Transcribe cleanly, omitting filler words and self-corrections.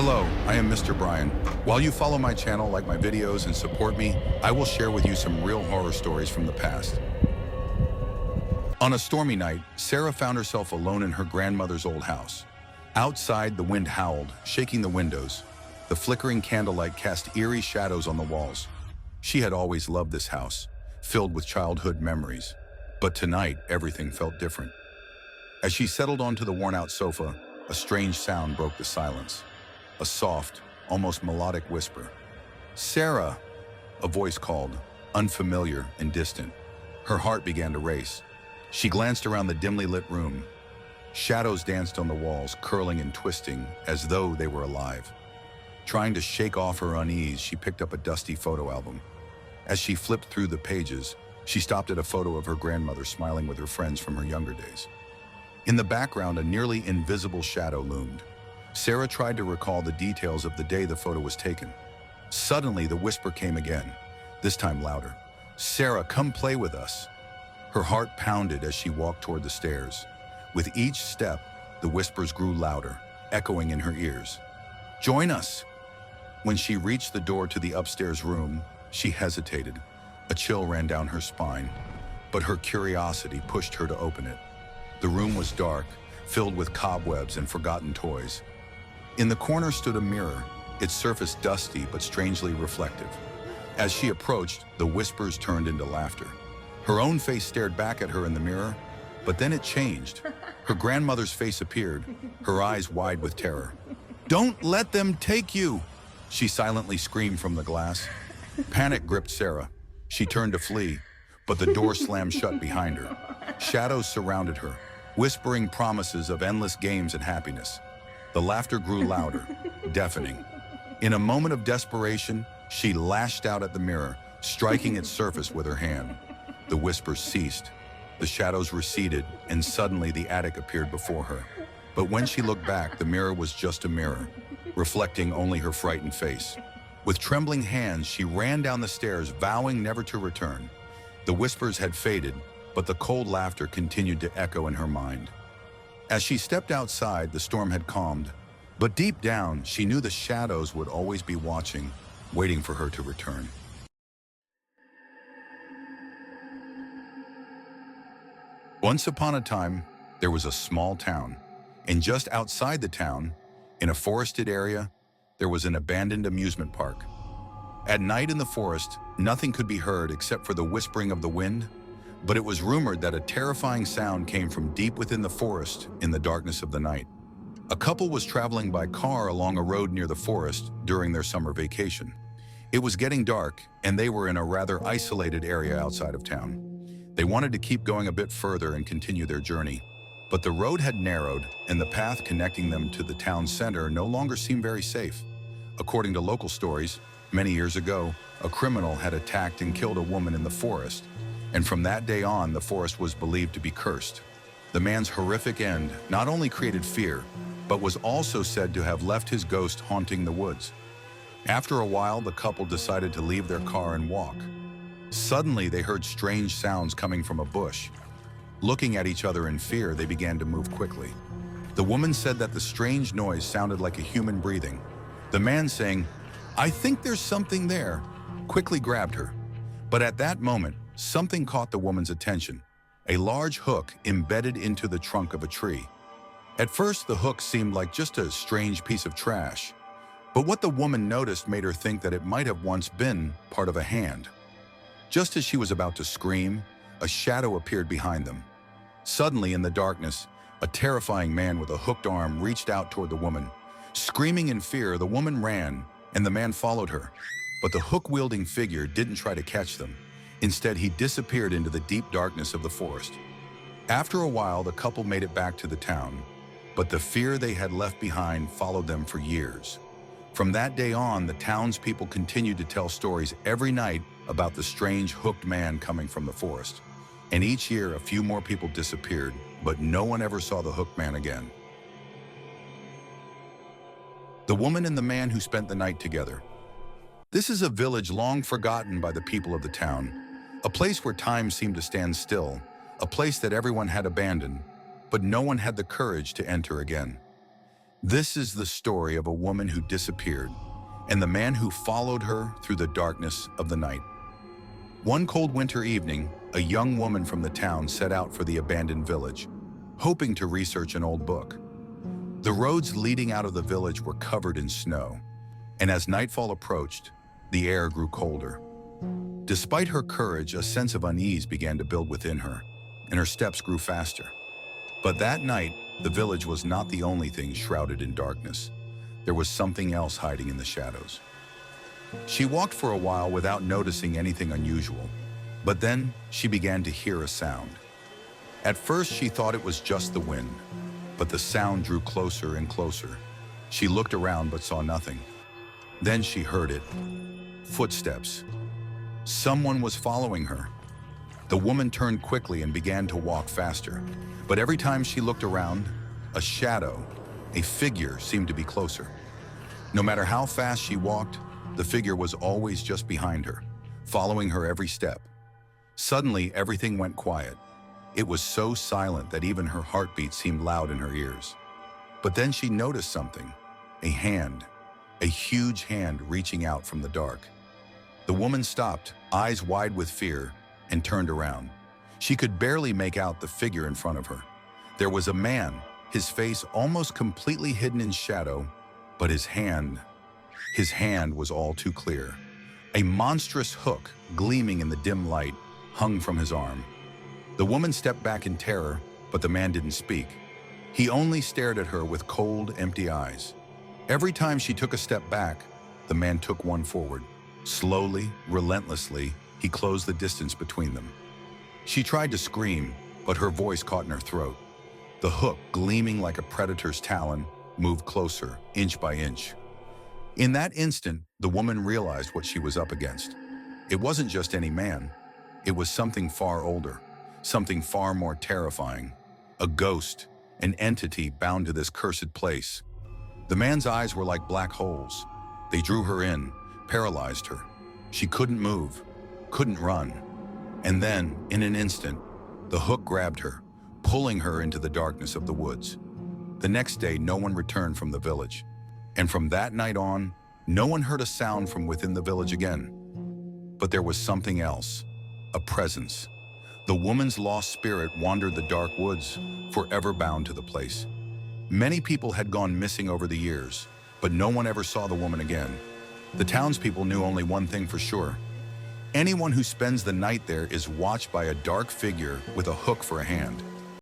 Hello, I am Mr. Brian. While you follow my channel, like my videos, and support me, I will share with you some real horror stories from the past. On a stormy night, Sarah found herself alone in her grandmother's old house. Outside, the wind howled, shaking the windows. The flickering candlelight cast eerie shadows on the walls. She had always loved this house, filled with childhood memories. But tonight, everything felt different. As she settled onto the worn-out sofa, a strange sound broke the silence. A soft, almost melodic whisper. "Sarah!" A voice called, unfamiliar and distant. Her heart began to race. She glanced around the dimly lit room. Shadows danced on the walls, curling and twisting as though they were alive. Trying to shake off her unease, she picked up a dusty photo album. As she flipped through the pages, she stopped at a photo of her grandmother smiling with her friends from her younger days. In the background, a nearly invisible shadow loomed. Sarah tried to recall the details of the day the photo was taken. Suddenly, the whisper came again, this time louder. "Sarah, come play with us." Her heart pounded as she walked toward the stairs. With each step, the whispers grew louder, echoing in her ears. "Join us." When she reached the door to the upstairs room, she hesitated. A chill ran down her spine, but her curiosity pushed her to open it. The room was dark, filled with cobwebs and forgotten toys. In the corner stood a mirror, its surface dusty but strangely reflective. As she approached, the whispers turned into laughter. Her own face stared back at her in the mirror, but then it changed. Her grandmother's face appeared, her eyes wide with terror. "Don't let them take you!" she silently screamed from the glass. Panic gripped Sarah. She turned to flee, but the door slammed shut behind her. Shadows surrounded her, whispering promises of endless games and happiness. The laughter grew louder, deafening. In a moment of desperation, she lashed out at the mirror, striking its surface with her hand. The whispers ceased. The shadows receded, and suddenly the attic appeared before her. But when she looked back, the mirror was just a mirror, reflecting only her frightened face. With trembling hands, she ran down the stairs, vowing never to return. The whispers had faded, but the cold laughter continued to echo in her mind. As she stepped outside, the storm had calmed, but deep down, she knew the shadows would always be watching, waiting for her to return. Once upon a time, there was a small town, and just outside the town, in a forested area, there was an abandoned amusement park. At night in the forest, nothing could be heard except for the whispering of the wind, but it was rumored that a terrifying sound came from deep within the forest in the darkness of the night. A couple was traveling by car along a road near the forest during their summer vacation. It was getting dark, and they were in a rather isolated area outside of town. They wanted to keep going a bit further and continue their journey, but the road had narrowed, and the path connecting them to the town center no longer seemed very safe. According to local stories, many years ago, a criminal had attacked and killed a woman in the forest, and from that day on, the forest was believed to be cursed. The man's horrific end not only created fear, but was also said to have left his ghost haunting the woods. After a while, the couple decided to leave their car and walk. Suddenly, they heard strange sounds coming from a bush. Looking at each other in fear, they began to move quickly. The woman said that the strange noise sounded like a human breathing. The man, saying, "I think there's something there," quickly grabbed her. But at that moment, something caught the woman's attention, a large hook embedded into the trunk of a tree. At first, the hook seemed like just a strange piece of trash, but what the woman noticed made her think that it might have once been part of a hand. Just as she was about to scream, a shadow appeared behind them. Suddenly, in the darkness, a terrifying man with a hooked arm reached out toward the woman. Screaming in fear, the woman ran, and the man followed her. But the hook-wielding figure didn't try to catch them. Instead, he disappeared into the deep darkness of the forest. After a while, the couple made it back to the town, but the fear they had left behind followed them for years. From that day on, the townspeople continued to tell stories every night about the strange hooked man coming from the forest. And each year, a few more people disappeared, but no one ever saw the hooked man again. The woman and the man who spent the night together. This is a village long forgotten by the people of the town, a place where time seemed to stand still, a place that everyone had abandoned, but no one had the courage to enter again. This is the story of a woman who disappeared and the man who followed her through the darkness of the night. One cold winter evening, a young woman from the town set out for the abandoned village, hoping to research an old book. The roads leading out of the village were covered in snow, and as nightfall approached, the air grew colder. Despite her courage, a sense of unease began to build within her, and her steps grew faster. But that night, the village was not the only thing shrouded in darkness. There was something else hiding in the shadows. She walked for a while without noticing anything unusual, but then she began to hear a sound. At first, she thought it was just the wind, but the sound drew closer and closer. She looked around but saw nothing. Then she heard it. Footsteps. Someone was following her. The woman turned quickly and began to walk faster. But every time she looked around, a shadow, a figure seemed to be closer. No matter how fast she walked, the figure was always just behind her, following her every step. Suddenly, everything went quiet. It was so silent that even her heartbeat seemed loud in her ears. But then she noticed something, a hand, a huge hand reaching out from the dark. The woman stopped, eyes wide with fear, and turned around. She could barely make out the figure in front of her. There was a man, his face almost completely hidden in shadow, but his hand was all too clear. A monstrous hook, gleaming in the dim light, hung from his arm. The woman stepped back in terror, but the man didn't speak. He only stared at her with cold, empty eyes. Every time she took a step back, the man took one forward. Slowly, relentlessly, he closed the distance between them. She tried to scream, but her voice caught in her throat. The hook, gleaming like a predator's talon, moved closer, inch by inch. In that instant, the woman realized what she was up against. It wasn't just any man. It was something far older, something far more terrifying. A ghost, an entity bound to this cursed place. The man's eyes were like black holes. They drew her in, paralyzed her. She couldn't move, couldn't run. And then, in an instant, the hook grabbed her, pulling her into the darkness of the woods. The next day, no one returned from the village. And from that night on, no one heard a sound from within the village again. But there was something else, a presence. The woman's lost spirit wandered the dark woods, forever bound to the place. Many people had gone missing over the years, but no one ever saw the woman again. The townspeople knew only one thing for sure. Anyone who spends the night there is watched by a dark figure with a hook for a hand.